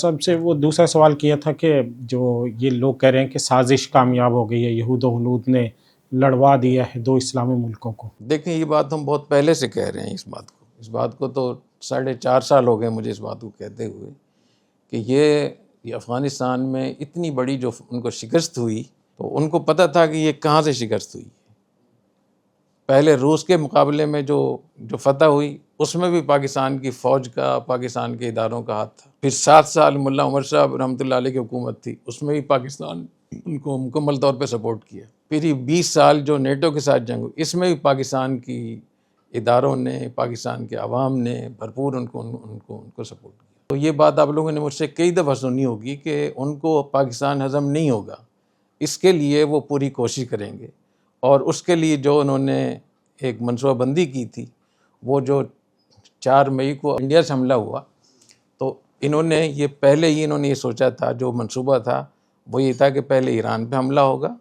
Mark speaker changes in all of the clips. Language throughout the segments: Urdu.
Speaker 1: صاحب سے وہ دوسرا سوال کیا تھا کہ جو یہ لوگ کہہ رہے ہیں کہ سازش کامیاب ہو گئی ہے، یہود و ہنود نے لڑوا دیا ہے دو اسلامی ملکوں کو۔
Speaker 2: دیکھیں یہ بات ہم بہت پہلے سے کہہ رہے ہیں اس بات کو تو 4.5 سال ہو گئے مجھے اس بات کو کہتے ہوئے کہ یہ افغانستان میں اتنی بڑی جو ان کو شکست ہوئی تو ان کو پتہ تھا کہ یہ کہاں سے شکست ہوئی۔ پہلے روس کے مقابلے میں جو فتح ہوئی اس میں بھی پاکستان کی فوج کا، پاکستان کے اداروں کا ہاتھ تھا۔ پھر 7 سال ملا عمر صاحب رحمۃ اللہ علیہ کی حکومت تھی، اس میں بھی پاکستان ان کو مکمل طور پہ سپورٹ کیا۔ پھر یہ 20 سال جو نیٹو کے ساتھ جنگ ہوئی اس میں بھی پاکستان کی اداروں نے، پاکستان کے عوام نے بھرپور ان کو سپورٹ کیا۔ تو یہ بات آپ لوگوں نے مجھ سے کئی دفعہ سنی ہوگی کہ ان کو پاکستان ہضم نہیں ہوگا، اس کے لیے وہ پوری کوشش کریں گے۔ اور اس کے لیے جو انہوں نے ایک منصوبہ بندی کی تھی، وہ جو 4 مئی کو انڈیا سے حملہ ہوا تو انہوں نے یہ سوچا تھا، جو منصوبہ تھا وہ یہ تھا کہ پہلے ایران پہ حملہ ہوگا،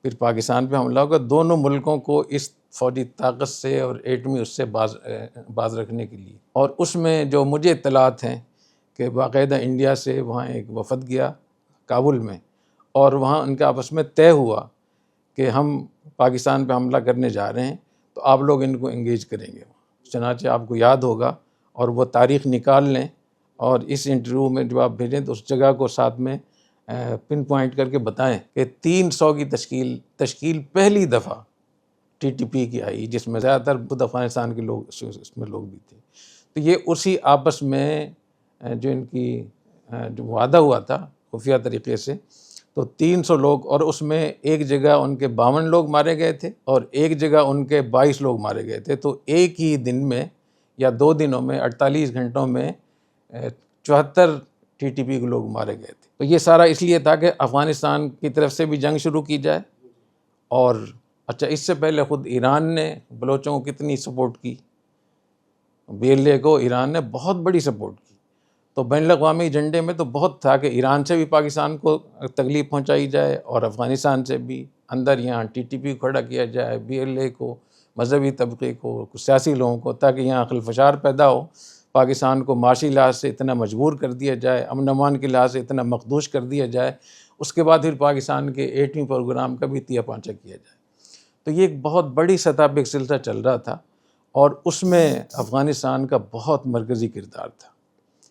Speaker 2: پھر پاکستان پہ حملہ ہوگا، دونوں ملکوں کو اس فوجی طاقت سے اور ایٹمی اس سے باز رکھنے کے لیے۔ اور اس میں جو مجھے اطلاعات ہیں کہ باقاعدہ انڈیا سے وہاں ایک وفد گیا کابل میں، اور وہاں ان کے آپس میں طے ہوا کہ ہم پاکستان پہ حملہ کرنے جا رہے ہیں تو آپ لوگ ان کو انگیج کریں گے۔ چنانچہ آپ کو یاد ہوگا اور وہ تاریخ نکال لیں اور اس انٹرویو میں جو آپ بھیجیں تو اس جگہ کو ساتھ میں پن پوائنٹ کر کے بتائیں کہ 300 کی تشکیل پہلی دفعہ TTP کی آئی، جس میں زیادہ تر خود افغانستان کے لوگ اس میں لوگ بھی تھے۔ تو یہ اسی آپس میں جو ان کی جو وعدہ ہوا تھا خفیہ طریقے سے، تو 300 لوگ، اور اس میں ایک جگہ ان کے 52 لوگ مارے گئے تھے اور ایک جگہ ان کے 22 لوگ مارے گئے تھے۔ تو ایک ہی دن میں یا 2 دنوں میں 48 گھنٹوں میں 74 TTP کے لوگ مارے گئے تھے۔ تو یہ سارا اس لیے تھا کہ افغانستان کی طرف سے بھی جنگ شروع کی جائے۔ اور اچھا، اس سے پہلے خود ایران نے بلوچوں کو کتنی سپورٹ کی، BLA کو ایران نے بہت بڑی سپورٹ کی۔ تو بین الاقوامی ایجنڈے میں تو بہت تھا کہ ایران سے بھی پاکستان کو تکلیف پہنچائی جائے اور افغانستان سے بھی، اندر یہاں TTP کو کھڑا کیا جائے، BLA کو، مذہبی طبقے کو، سیاسی لوگوں کو، تاکہ یہاں خلفشار پیدا ہو، پاکستان کو معاشی لحاظ سے اتنا مجبور کر دیا جائے، امن امان کے لحاظ سے اتنا مخدوش کر دیا جائے، اس کے بعد پھر پاکستان کے ایٹمی پروگرام کا بھی تیا پانچا کیا جائے۔ تو یہ ایک بہت بڑی سطح پہ ایک سلسلہ چل رہا تھا، اور اس میں افغانستان کا بہت مرکزی کردار تھا،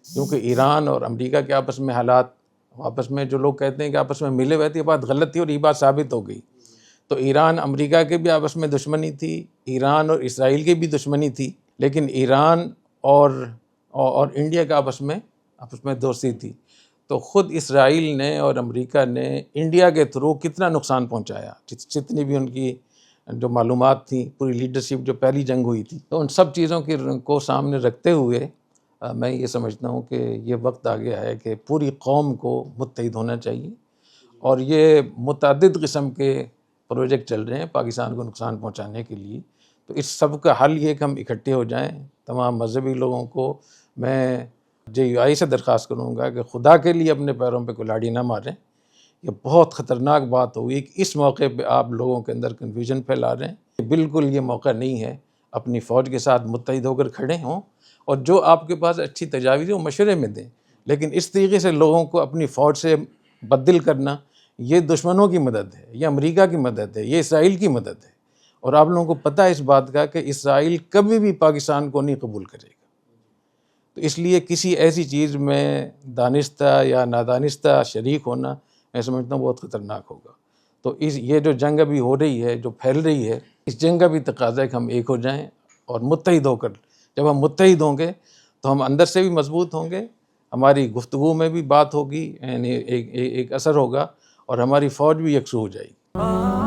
Speaker 2: کیونکہ ایران اور امریکہ کے آپس میں حالات، آپس میں جو لوگ کہتے ہیں کہ آپس میں ملے ہوئے تھے، یہ بات غلط تھی اور یہ بات ثابت ہو گئی۔ تو ایران امریکہ کے بھی آپس میں دشمنی تھی، ایران اور اسرائیل کی بھی دشمنی تھی، لیکن ایران اور انڈیا کا آپس میں دوستی تھی۔ تو خود اسرائیل نے اور امریکہ نے انڈیا کے تھرو کتنا نقصان پہنچایا، جتنی بھی ان کی جو معلومات تھیں، پوری لیڈرشپ جو پہلی جنگ ہوئی تھی، تو ان سب چیزوں کو سامنے رکھتے ہوئے میں یہ سمجھتا ہوں کہ یہ وقت آ گیا ہے کہ پوری قوم کو متحد ہونا چاہیے، اور یہ متعدد قسم کے پروجیکٹ چل رہے ہیں پاکستان کو نقصان پہنچانے کے لیے۔ تو اس سب کا حل یہ کہ ہم اکٹھے ہو جائیں۔ تمام مذہبی لوگوں کو میں JUI سے درخواست کروں گا کہ خدا کے لیے اپنے پیروں پہ کلاڑی نہ ماریں۔ یہ بہت خطرناک بات ہوئی کہ اس موقع پہ آپ لوگوں کے اندر کنفیوژن پھیلا رہے ہیں۔ بالکل یہ موقع نہیں ہے، اپنی فوج کے ساتھ متحد ہو کر کھڑے ہوں، اور جو آپ کے پاس اچھی تجاویز ہیں وہ مشورے میں دیں، لیکن اس طریقے سے لوگوں کو اپنی فوج سے بدل کرنا، یہ دشمنوں کی مدد ہے، یہ امریکہ کی مدد ہے، یہ اسرائیل کی مدد ہے، اور آپ لوگوں کو پتہ ہے اس بات کا کہ اسرائیل کبھی بھی پاکستان کو نہیں قبول کرے گا۔ تو اس لیے کسی ایسی چیز میں دانستہ یا نادانستہ شریک ہونا میں سمجھتا ہوں بہت خطرناک ہوگا۔ تو یہ جو جنگ ابھی ہو رہی ہے، جو پھیل رہی ہے، اس جنگ کا بھی تقاضا ہے کہ ہم ایک ہو جائیں اور متحد ہو کر، جب ہم متحد ہوں گے تو ہم اندر سے بھی مضبوط ہوں گے، ہماری گفتگو میں بھی بات ہوگی، یعنی ایک اثر ہوگا، اور ہماری فوج بھی یکسو ہو جائے گی۔